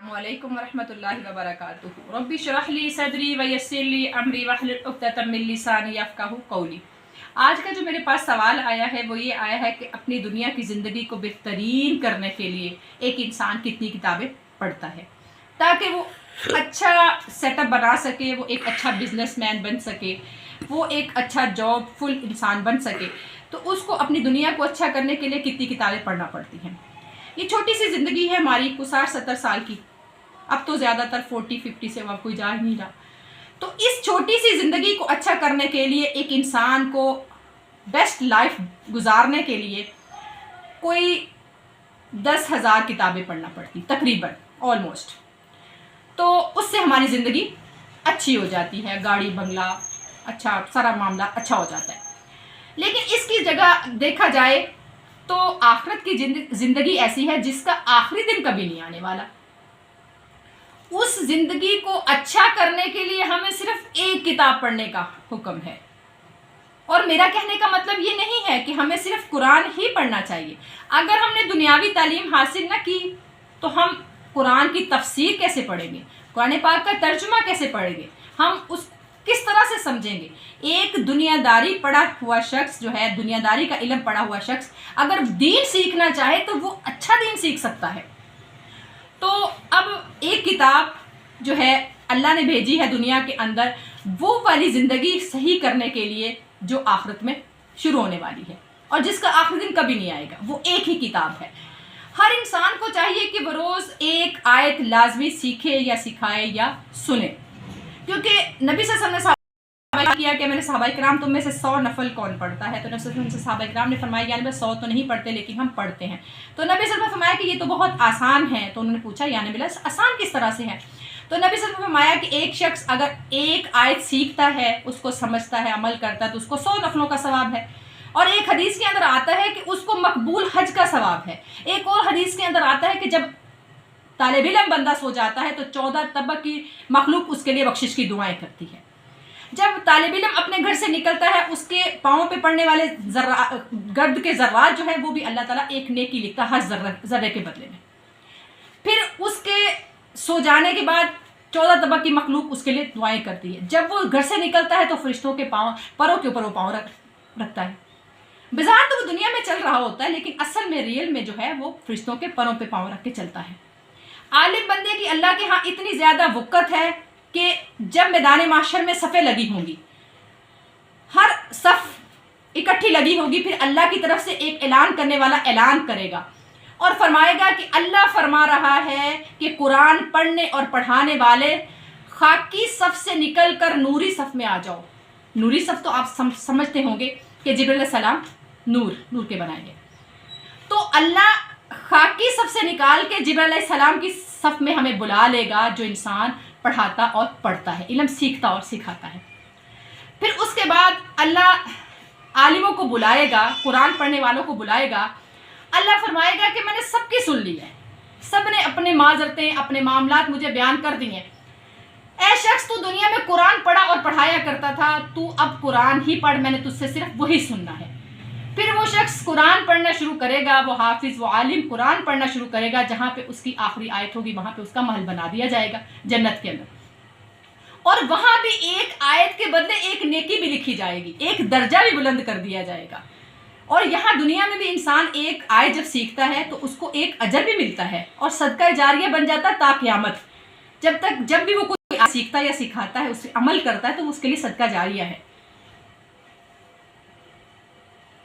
वालेकुम वरहमतुल्लाहि वबरकातुहू। रब्बि श्रह ली सदरी व यस्सिर ली अमरी वहलुल उक़दतम मिन लिसानी यफ़क़हू क़ौली। आज का जो मेरे पास सवाल आया है वो ये आया है कि अपनी दुनिया की ज़िंदगी को बेहतरीन करने के लिए एक इंसान कितनी किताबें पढ़ता है ताकि वो अच्छा सेटअप बना सके, वो एक अच्छा बिजनेसमैन बन सके, वो एक अच्छा जॉब फुल इंसान बन सके। तो उसको अपनी दुनिया को अच्छा करने के लिए कितनी किताबें पढ़ना पड़ती हैं। ये छोटी सी ज़िंदगी है हमारी, को 60-70 साल की, अब तो ज़्यादातर 40-50 से अब कोई जा ही नहीं रहा। तो इस छोटी सी ज़िंदगी को अच्छा करने के लिए एक इंसान को बेस्ट लाइफ गुजारने के लिए कोई 10,000 किताबें पढ़ना पड़ती तकरीबन, ऑलमोस्ट। तो उससे हमारी ज़िंदगी अच्छी हो जाती है, गाड़ी बंगला अच्छा, सारा मामला अच्छा हो जाता है। लेकिन इसकी जगह देखा जाए तो आखिरत की ज़िंदगी ऐसी है जिसका आखिरी दिन कभी नहीं आने वाला। उस ज़िंदगी को अच्छा करने के लिए हमें सिर्फ एक किताब पढ़ने का हुक्म है। और मेरा कहने का मतलब ये नहीं है कि हमें सिर्फ कुरान ही पढ़ना चाहिए। अगर हमने दुनियावी तालीम हासिल न की तो हम कुरान की तफसीर कैसे पढ़ेंगे, कुरान पाक का तर्जुमा कैसे पढ़ेंगे, हम उस किस तरह से समझेंगे। एक दुनियादारी पढ़ा हुआ शख्स जो है, दुनियादारी का इल्म पढ़ा हुआ शख्स अगर दीन सीखना चाहे तो वो अच्छा दीन सीख सकता है। तो अब एक किताब जो है अल्लाह ने भेजी है दुनिया के अंदर, वो वाली ज़िंदगी सही करने के लिए जो आखिरत में शुरू होने वाली है और जिसका आखिरी दिन कभी नहीं आएगा, वो एक ही किताब है। हर इंसान को चाहिए कि वो रोज़ एक आयत लाजमी सीखे या सिखाए या सुने, क्योंकि नबी सल्लल्लाहु अलैहि वसल्लम ने किया कि मैंने सहाबाए किराम तुम में से 100 नफल कौन पढ़ता है। तो नबी सल्लल्लाहु अलैहि वसल्लम से सहाबाए किराम ने फरमाया या नबी 100 तो नहीं पढ़ते लेकिन हम पढ़ते हैं। तो नबी सल्लल्लाहु अलैहि वसल्लम ने फरमाया कि ये तो बहुत आसान है। तो उन्होंने पूछा या नबी अल्लाह आसान किस तरह से है। तो नबी सल्लल्लाहु अलैहि वसल्लम ने फरमाया कि एक शख्स अगर एक आयत सीखता है, उसको समझता है, अमल करता है तो उसको 100 नफलों का सवाब है। और एक हदीस के अंदर आता है कि उसको मकबूल हज का सवाब है। एक और हदीस के अंदर आता है कि जब तालिब इल्म बंदा सो जाता है तो 14 तबक की मखलूक उसके लिए बख्शिश की दुआएं करती है। जब तालिब इल्म अपने घर से निकलता है उसके पाँव पे पड़ने वाले गर्द के ज़र्रात जो है वो भी अल्लाह ताला एक नेकी लिखता है हर ज़र्रे के बदले में। फिर उसके सो जाने के बाद 14 तबक की मखलूक उसके लिए दुआएं करती है। जब वो घर से निकलता है तो फरिश्तों के परों के ऊपर वो पाँव रखता है। बाजार तो वो दुनिया में चल रहा होता है लेकिन असल में रियल में जो है वो फरिश्तों के परों पे पाँव रख के चलता है। आलिम बंदे की अल्लाह के यहाँ इतनी ज़्यादा वक़्त है कि जब मैदान माशर में सफ़ें लगी होंगी, हर सफ़ इकट्ठी लगी होगी, फिर अल्लाह की तरफ से एक ऐलान करने वाला ऐलान करेगा और फरमाएगा कि अल्लाह फरमा रहा है कि कुरान पढ़ने और पढ़ाने वाले खाकी सफ़ से निकल कर नूरी सफ़ में आ जाओ। नूरी सफ़ तो आप समझते होंगे कि जिब्रील अलैहिस्सलाम नूर के बनाए गए। तो अल्लाह खाकी सफ़ से निकाल के जिब्रील अलैहिस्सलाम की सफ़ में हमें बुला लेगा, जो इंसान पढ़ाता और पढ़ता है, इल्म सीखता और सिखाता है। फिर उसके बाद अल्लाह आलिमों को बुलाएगा, कुरान पढ़ने वालों को बुलाएगा। अल्लाह फरमाएगा कि मैंने सबकी सुन ली है, सब ने अपने माजरतें, अपने मामलात मुझे बयान कर दिए। ऐ शख्स, तू दुनिया में कुरान पढ़ा और पढ़ाया करता था, तू अब कुरान ही पढ़, मैंने तुझसे सिर्फ वही सुनना है। फिर वो शख्स कुरान पढ़ना शुरू करेगा, वो हाफिज़, वो आलिम कुरान पढ़ना शुरू करेगा। जहाँ पे उसकी आखिरी आयत होगी वहाँ पे उसका महल बना दिया जाएगा जन्नत के अंदर, और वहाँ भी एक आयत के बदले एक नेकी भी लिखी जाएगी, एक दर्जा भी बुलंद कर दिया जाएगा। और यहाँ दुनिया में भी इंसान एक आयत जब सीखता है तो उसको एक अजर भी मिलता है और सदका जारिया बन जाता है ता क़यामत। जब भी वो कोई सीखता है या सिखाता है, उससे अमल करता है तो उसके लिए सदका जारिया है।